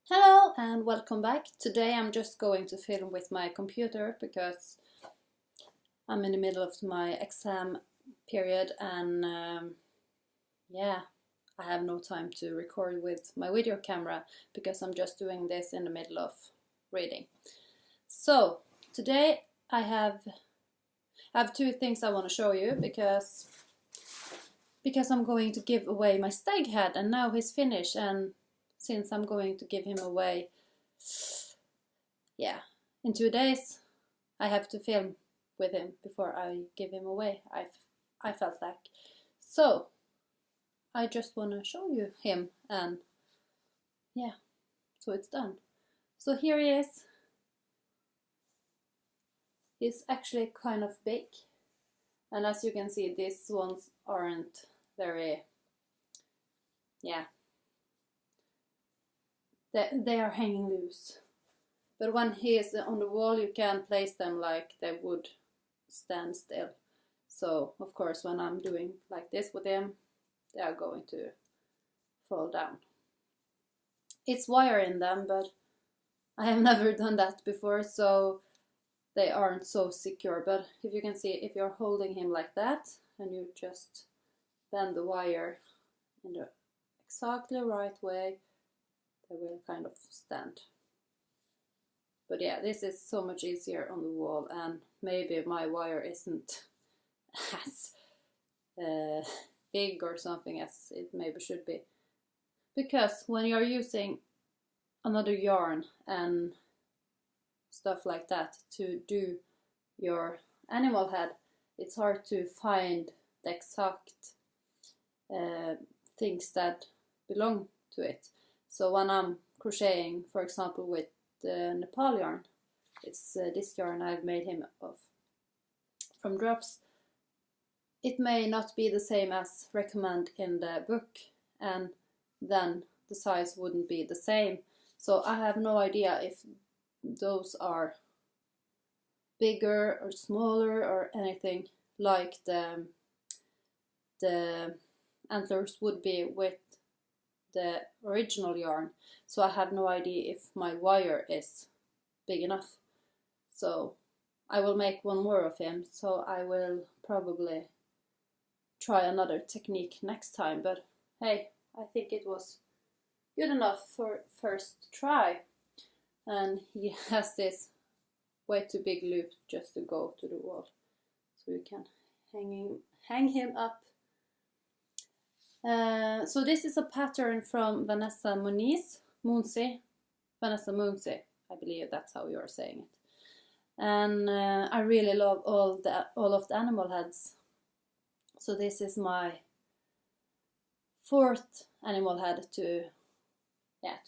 Hello and welcome back. Today I'm just going to film with my computer because I'm in the middle of my exam period and yeah, I have no time to record with my video camera because I'm just doing this in the middle of reading. So today I have two things I want to show you because I'm going to give away my stag head and now he's finished, and since I'm going to give him away, yeah, in 2 days, I have to film with him before I give him away. I felt like. So, I just want to show you him, and yeah, so it's done. So here he is. He's actually kind of big, and as you can see, these ones aren't very, yeah, they are hanging loose. But when he is on the wall, you can place them like they would stand still. So, of course, when I'm doing like this with him, they are going to fall down. It's wire in them, but I have never done that before, so they aren't so secure. But if you can see, if you're holding him like that, and you just bend the wire in the exactly right way, they will kind of stand. But yeah, this is so much easier on the wall, and maybe my wire isn't as big or something as it maybe should be. Because when you're using another yarn and stuff like that to do your animal head, it's hard to find the exact things that belong to it. So when I'm crocheting, for example, with the Nepal yarn, it's this yarn I've made him of from drops. It may not be the same as recommended in the book, and then the size wouldn't be the same. So I have no idea if those are bigger or smaller or anything like the antlers would be with the original yarn. So I have no idea if my wire is big enough. So I will make one more of him, so I will probably try another technique next time. But hey, I think it was good enough for first try. And he has this way too big loop just to go to the wall, so you can hang him up. So this is a pattern from Vanessa Munzi, I believe that's how you are saying it. And I really love all of the animal heads. So this is my 4th animal head to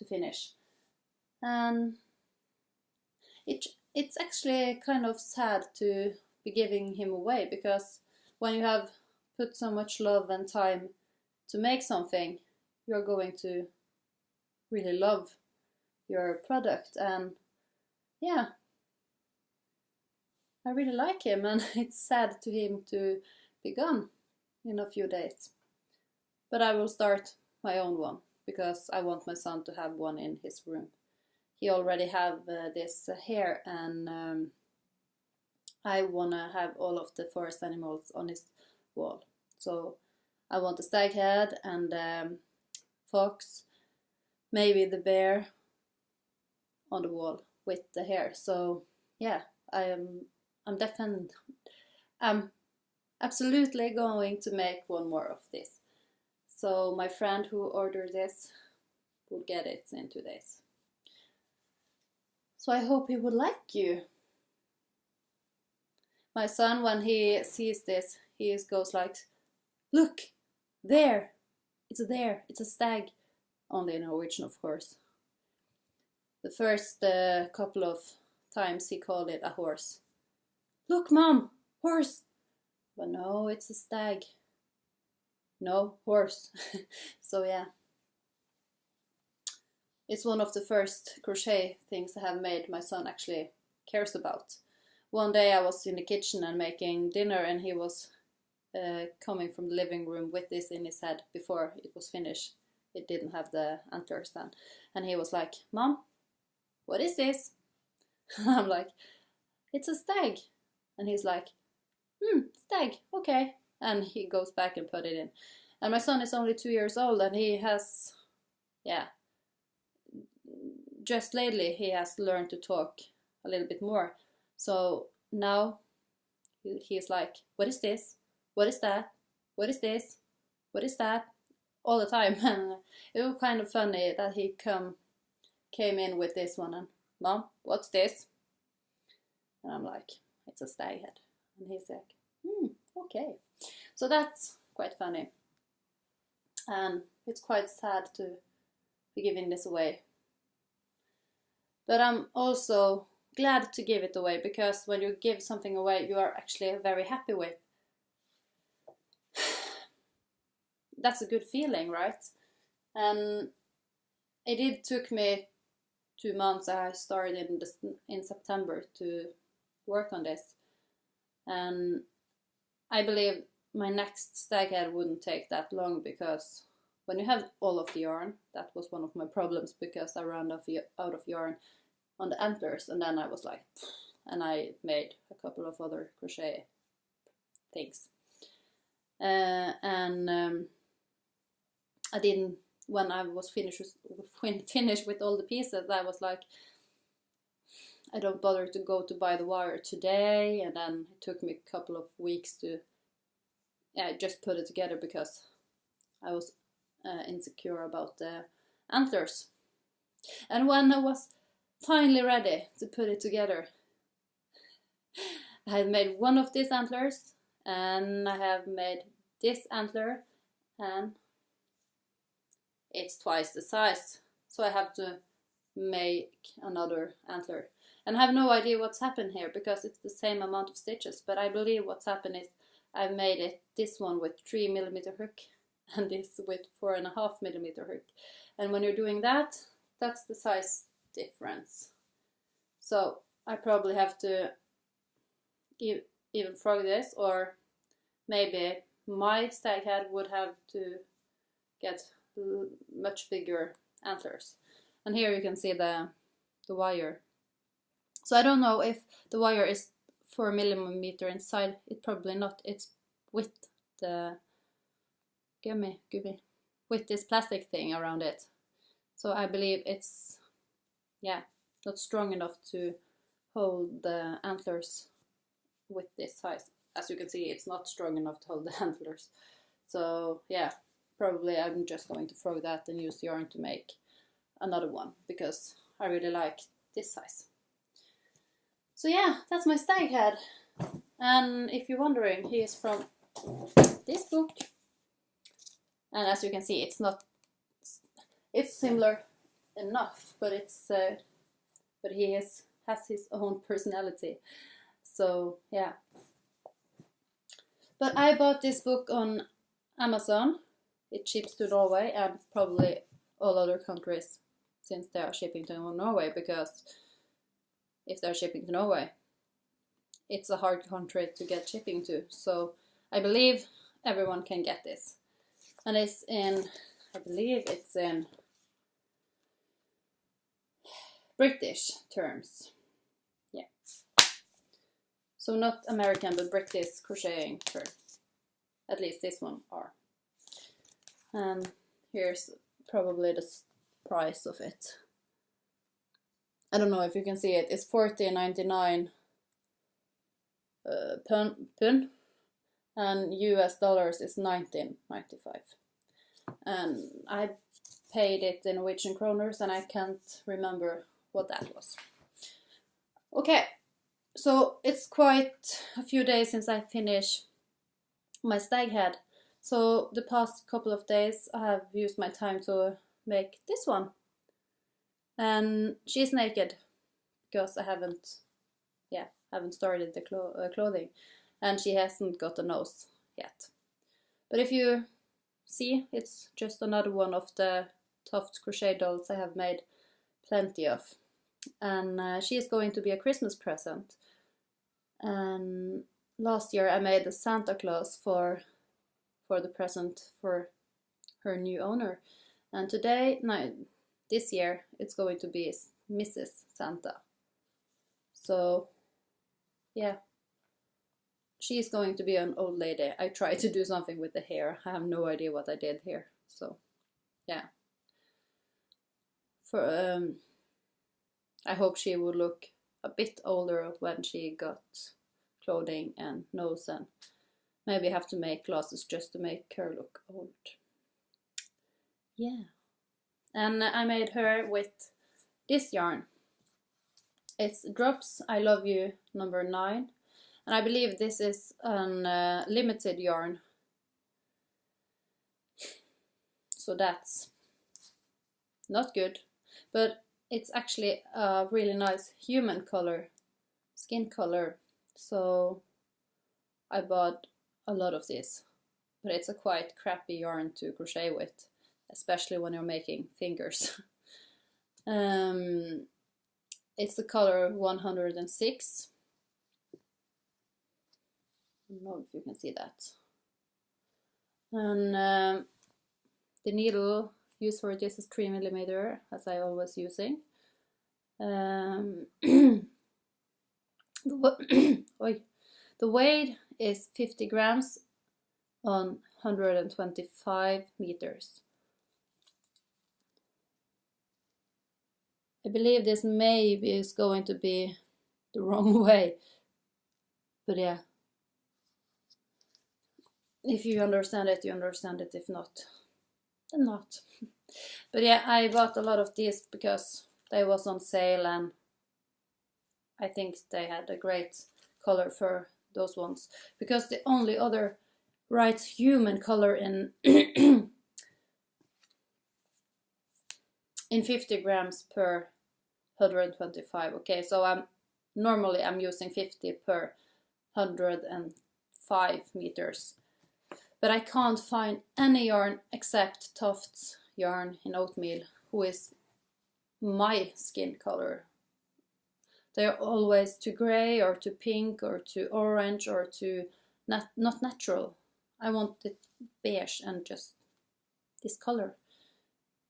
finish. And it's actually kind of sad to be giving him away, because when you have put so much love and time to make something, you're going to really love your product. And yeah, I really like him, and it's sad to him to be gone in a few days. But I will start my own one, because I want my son to have one in his room. He already have this here, and I want to have all of the forest animals on his wall. So I want the stag head and fox, maybe the bear on the wall with the hair. So yeah, I'm absolutely going to make one more of this. So my friend who ordered this will get it in 2 days. So I hope he would like you. My son, when he sees this, he goes like, "Look, there, it's a stag." Only in Norwegian, of course. The first couple of times he called it a horse. "Look, Mom, horse!" But no, it's a stag. No, horse. So yeah. It's one of the first crochet things I have made my son actually cares about. One day I was in the kitchen and making dinner, and he was coming from the living room with this in his head before it was finished. it didn't have the antlers then. And he was like, "Mom, what is this?" And I'm like, "It's a stag." And he's like, "Stag, okay." And he goes back and put it in. And my son is only 2 years old, and he has, yeah, just lately he has learned to talk a little bit more. So now he's like, "What is this? What is that? What is this? What is that?" All the time. And it was kind of funny that he came in with this one and, "Mom, what's this?" And I'm like, "It's a stag head." And he's like, okay. So that's quite funny. And it's quite sad to be giving this away. But I'm also glad to give it away, because when you give something away you are actually very happy with. That's a good feeling, right? And it took me 2 months. I started in September to work on this. And I believe my next stag head wouldn't take that long, because when you have all of the yarn, that was one of my problems, because I ran out of yarn on the antlers, and then I was like, and I made a couple of other crochet things. I didn't, when I was finished with all the pieces, I was like, I don't bother to go to buy the wire today. And then it took me a couple of weeks to just put it together, because I was insecure about the antlers. And when I was finally ready to put it together, I had made one of these antlers, and I have made this antler, and it's twice the size. So I have to make another antler. And I have no idea what's happened here, because it's the same amount of stitches, but I believe what's happened is I've made this one with 3mm hook and this with 4.5mm hook. And when you're doing that, that's the size difference. So I probably have to even frog this, or maybe my stag head would have to get much bigger antlers. And here you can see the wire. So I don't know if the wire is 4mm inside. It's probably not. It's with the gummy with this plastic thing around it. So I believe it's not strong enough to hold the antlers with this size. As you can see, it's not strong enough to hold the antlers. So yeah, probably I'm just going to throw that and use yarn to make another one, because I really like this size. So yeah, that's my stag head. And if you're wondering, he is from this book. And as you can see, it's similar enough, but he has his own personality. So yeah. But I bought this book on Amazon. It ships to Norway and probably all other countries, since they are shipping to Norway, because if they're shipping to Norway, it's a hard country to get shipping to. So I believe everyone can get this. And it's in, I believe it's in British terms. Yeah. So not American, but British crocheting terms. At least this one are. And here's probably the price of it. I don't know if you can see it. It's 40.99 pun, and US dollars is 19.95. And I paid it in Norwegian kroners, and I can't remember what that was. Okay, so it's quite a few days since I finished my stag head. So the past couple of days I have used my time to make this one. And she's naked, because I haven't started the clothing, and she hasn't got a nose yet. But if you see, it's just another one of the TOFT crochet dolls I have made plenty of. And she is going to be a Christmas present. And last year I made a Santa Claus for the present for her new owner. And today, no, this year, it's going to be Mrs. Santa. So, yeah. She's going to be an old lady. I tried to do something with the hair. I have no idea what I did here. So, yeah. I hope she would look a bit older when she got clothing and nose, and maybe have to make glasses just to make her look old. Yeah. And I made her with this yarn. It's Drops I Love You number 9. And I believe this is a limited yarn. So that's not good. But it's actually a really nice human color, skin color. So I bought a lot of this. But it's a quite crappy yarn to crochet with, especially when you're making fingers. It's the color 106. I don't know if you can see that. And the needle used for this is 3mm, as I always using. The weight is 50 grams on 125 meters. I believe this maybe is going to be the wrong way, but yeah. If you understand it, you understand it. If not, then not. But yeah, I bought a lot of these because they was on sale, and I think they had a great color for those ones. Because the only other right human color in in 50 grams per 125. Okay, so I'm using 50 per 105 meters. But I can't find any yarn except TOFT yarn in oatmeal who is my skin color. They're always too grey or too pink or too orange or too not natural. I want it beige and just this color.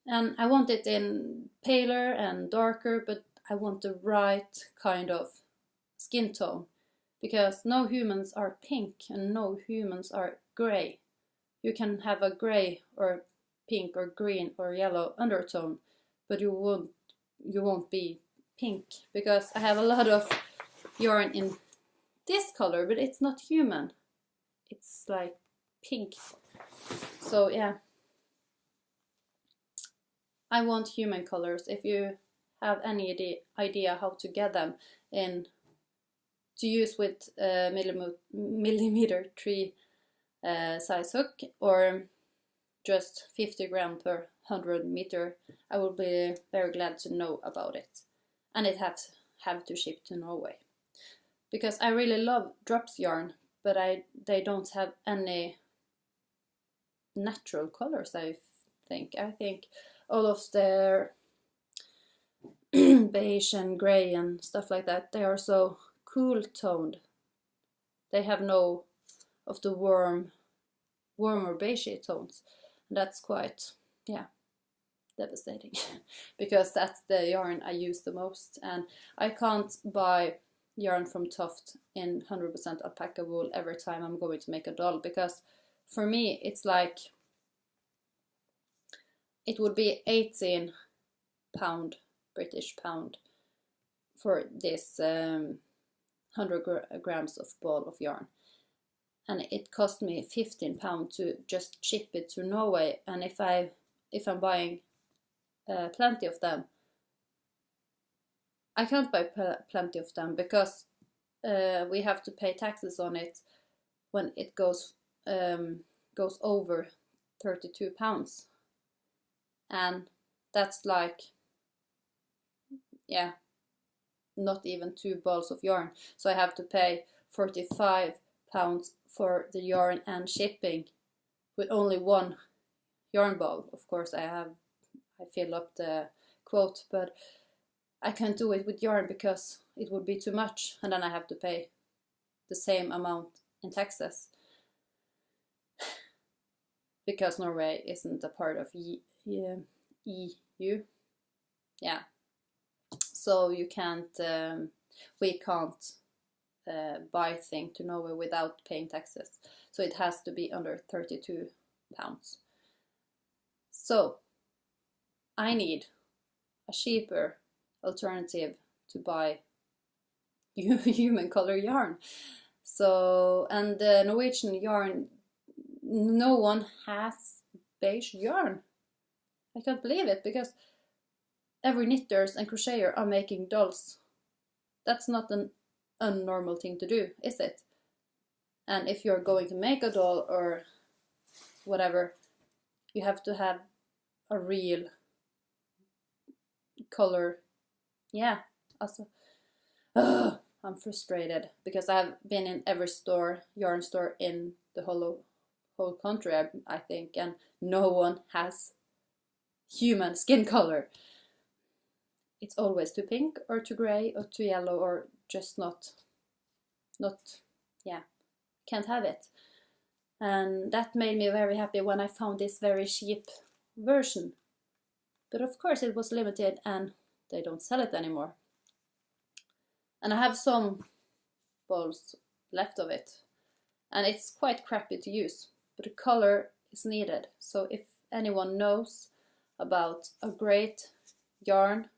And I want it in paler and darker, but I want the right kind of skin tone. Because no humans are pink and no humans are grey. You can have a grey or pink or green or yellow undertone, but you won't be pink. Because I have a lot of yarn in this color, but it's not human. It's like pink. So yeah. I want human colors. If you have any idea how to get them in to use with millimeter 3 size hook or just 50 grams per 100 meter, I will be very glad to know about it. And it have to ship to Norway. Because I really love Drops yarn, but they don't have any natural colors, I think. I think all of their beige and grey and stuff like that, they are so cool toned. They have no of the warmer beige tones. And that's quite, yeah, devastating. Because that's the yarn I use the most. And I can't buy yarn from TOFT in 100% alpaca wool every time I'm going to make a doll. Because for me, it's like, it would be 18 pound, British pound, for this 100 grams of ball of yarn. And it cost me 15 pounds to just ship it to Norway. And if I'm buying plenty of them, I can't buy plenty of them because we have to pay taxes on it when it goes over 32 pounds. And that's like, yeah, not even 2 balls of yarn. So I have to pay 45 pounds for the yarn and shipping with only 1 yarn ball. Of course I fill up the quote, but I can't do it with yarn because it would be too much, and then I have to pay the same amount in taxes because Norway isn't a part of EU. Yeah. So you can't, we can't buy thing to Norway without paying taxes. So it has to be under 32 pounds. So I need a cheaper alternative to buy human color yarn. So, and the Norwegian yarn, no one has beige yarn. I can't believe it, because every knitters and crocheter are making dolls. That's not an unnormal thing to do, is it? And if you're going to make a doll or whatever, you have to have a real color. Yeah, also, I'm frustrated because I've been in every store, yarn store in the whole country, I think, and no one has human skin color. It's always too pink or too gray or too yellow, or just not, yeah, can't have it. And that made me very happy when I found this very cheap version. But of course it was limited and they don't sell it anymore. And I have some balls left of it, and it's quite crappy to use, but the color is needed. So if anyone knows about a great yarn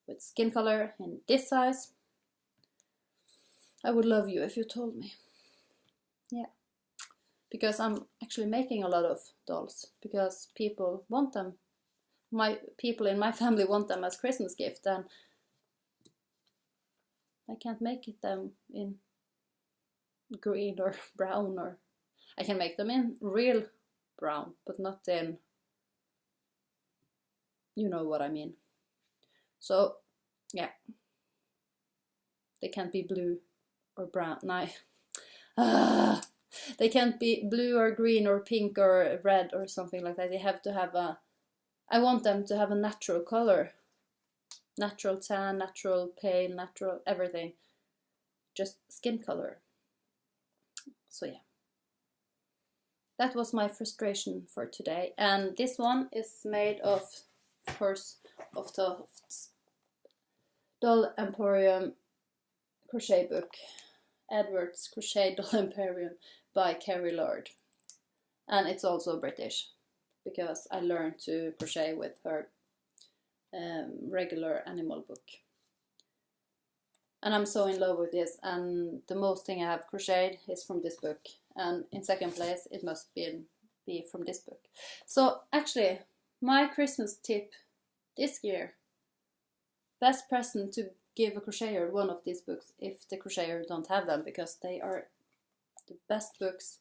with skin color in this size, I would love you if you told me. Yeah, because I'm actually making a lot of dolls because people want them. My people in my family want them as Christmas gift, and I can't make them in green or brown, or I can make them in real brown, but not in, you know what I mean. So yeah, they can't be blue or brown. No. They can't be blue or green or pink or red or something like that. They have to have a, I want them to have a natural color. Natural tan, natural pale, natural everything. Just skin color. So yeah. That was my frustration for today. And this one is made of course, of TOFT's Doll Emporium crochet book. Edward's Crochet Doll Emporium by Carrie Lord. And it's also British, because I learned to crochet with her regular animal book. And I'm so in love with this, and the most thing I have crocheted is from this book. And in second place, it must be from this book. So actually, my Christmas tip this year, best present to give a crocheter one of these books if the crocheter don't have them, because they are the best books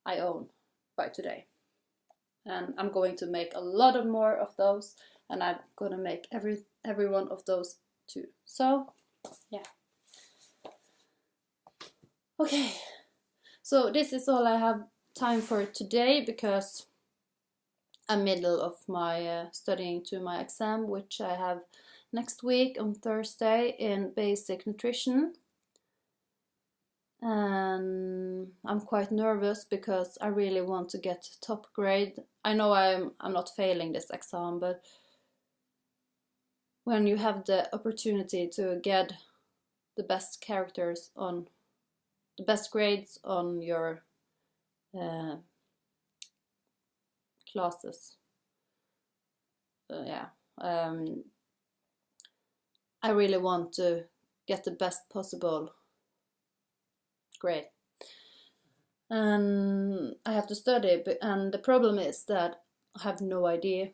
I own by today. And I'm going to make a lot of more of those, and I'm gonna make every one of those too. So yeah. Okay, so this is all I have time for today, because I'm middle of my studying to my exam, which I have next week on Thursday in basic nutrition. And I'm quite nervous because I really want to get top grade. I know I'm not failing this exam, but when you have the opportunity to get the best characters on the best grades on your classes, I really want to get the best possible grade, and I have to study. And the problem is that I have no idea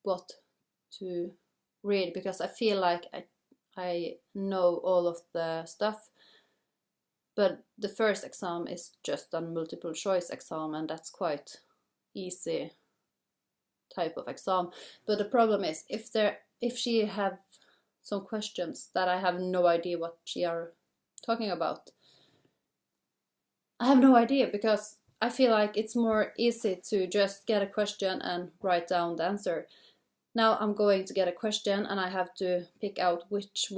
what to read, because I feel like I know all of the stuff, but the first exam is just a multiple choice exam, and that's quite easy type of exam. But the problem is if she have some questions that I have no idea what she are talking about, I have no idea, because I feel like it's more easy to just get a question and write down the answer. Now I'm going to get a question and I have to pick out which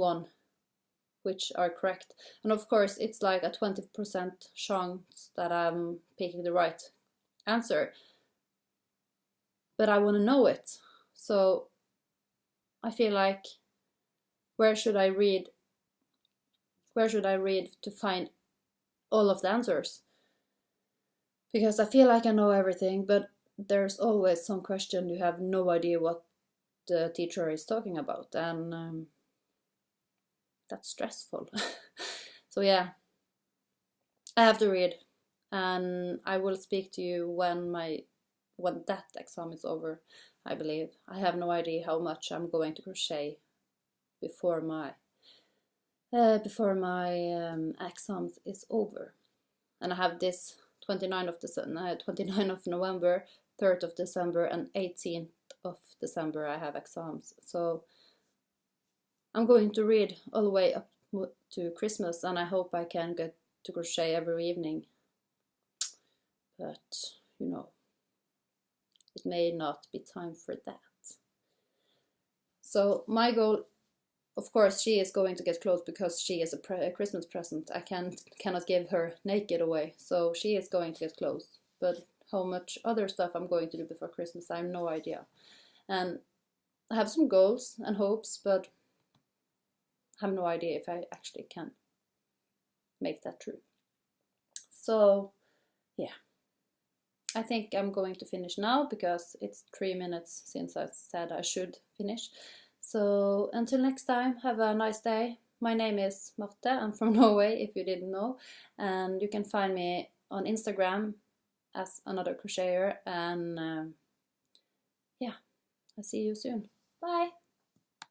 are correct. And of course it's like a 20% chance that I'm picking the right answer. but I want to know it. So I feel like, where should I read to find all of the answers? Because I feel like I know everything, but there's always some question you have no idea what the teacher is talking about, and that's stressful. So yeah, I have to read, and I will speak to you when that exam is over. I believe I have no idea how much I'm going to crochet before my exams is over, and I have this 29th of November, 3rd of December, and 18th of December I have exams. So I'm going to read all the way up to Christmas, and I hope I can get to crochet every evening. But, you know, it may not be time for that. So my goal, of course, she is going to get clothes because she is a Christmas present. I cannot give her naked away, so she is going to get clothes. But how much other stuff I'm going to do before Christmas, I have no idea. And I have some goals and hopes, but I have no idea if I actually can make that true. So yeah, I think I'm going to finish now because it's 3 minutes since I said I should finish. So until next time, have a nice day. My name is Marte, I'm from Norway, if you didn't know, and you can find me on Instagram as Another.crocheter, and yeah, I'll see you soon. Bye!